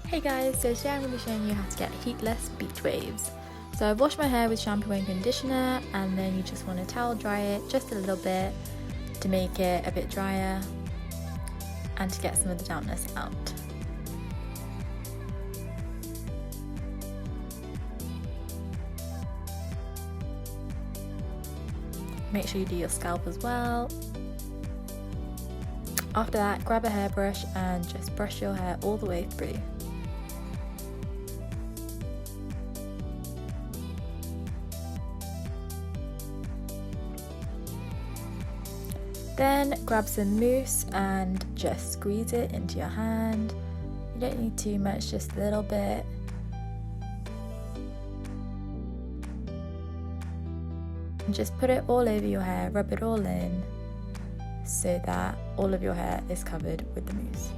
Hey guys, so today I'm going to be showing you how to get heatless beach waves. So I've washed my hair with shampoo and conditioner, and then you just want to towel dry it just a little bit to make it a bit drier and to get some of the dampness out. Make sure you do your scalp as well. After that, grab a hairbrush and just brush your hair all the way through. Then grab some mousse and just squeeze it into your hand. You don't need too much, just a little bit. And just put it all over your hair, rub it all in so that all of your hair is covered with the mousse.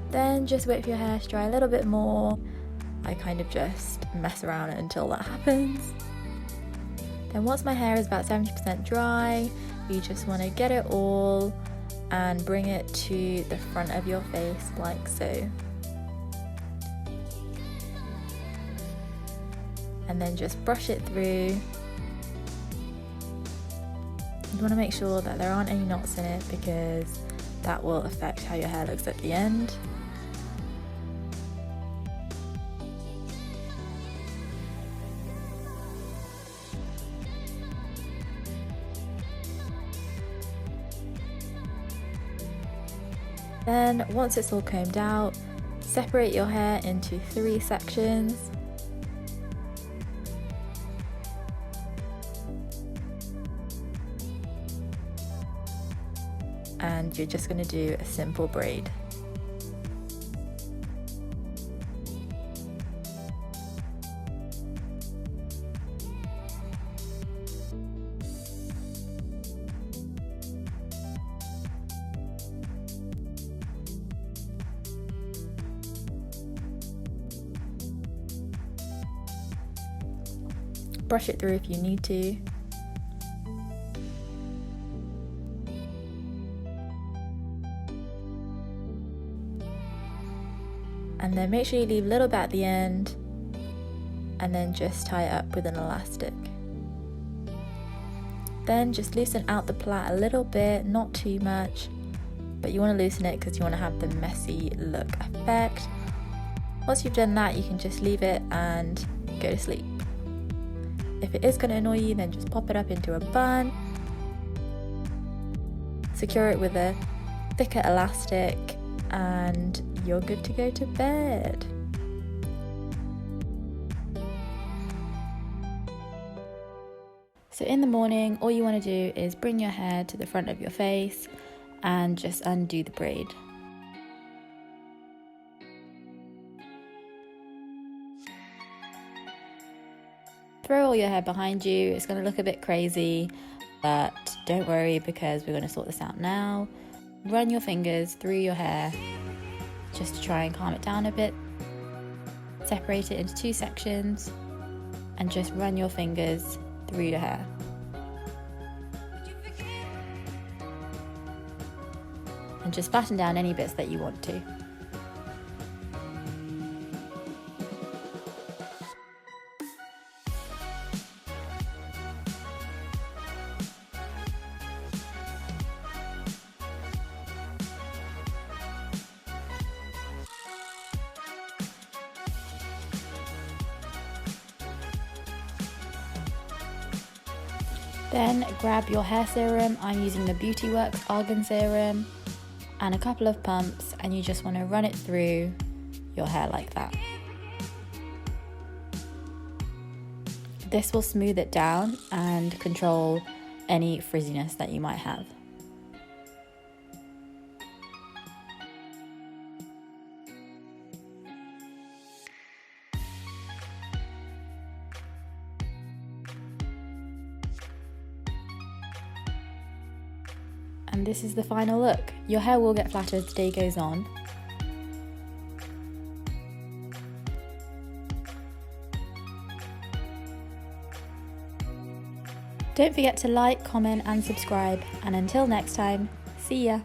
Then just wait for your hair to dry a little bit more. I kind of just mess around until that happens. Then once my hair is about 70% dry, you just want to get it all and bring it to the front of your face like so. And then just brush it through. You want to make sure that there aren't any knots in it because that will affect how your hair looks at the end. Then once it's all combed out, separate your hair into 3 sections. And you're just going to do a simple braid. Brush it through if you need to. And then make sure you leave a little bit at the end and then just tie it up with an elastic. Then just loosen out the plait a little bit, not too much, but you want to loosen it because you want to have the messy look effect. Once you've done that, you can just leave it and go to sleep. If it is going to annoy you, then just pop it up into a bun. Secure it with a thicker elastic and you're good to go to bed. So in the morning, all you want to do is bring your hair to the front of your face and just undo the braid. Throw all your hair behind you. It's going to look a bit crazy, but don't worry because we're going to sort this out now. Run your fingers through your hair just to try and calm it down a bit. Separate it into 2 sections and just run your fingers through your hair. And just flatten down any bits that you want to. Then grab your hair serum. I'm using the BeautyWorks Argan serum and a couple of pumps, and you just want to run it through your hair like that. This will smooth it down and control any frizziness that you might have. And this is the final look. Your hair will get flatter as the day goes on. Don't forget to like, comment and subscribe, and until next time, see ya!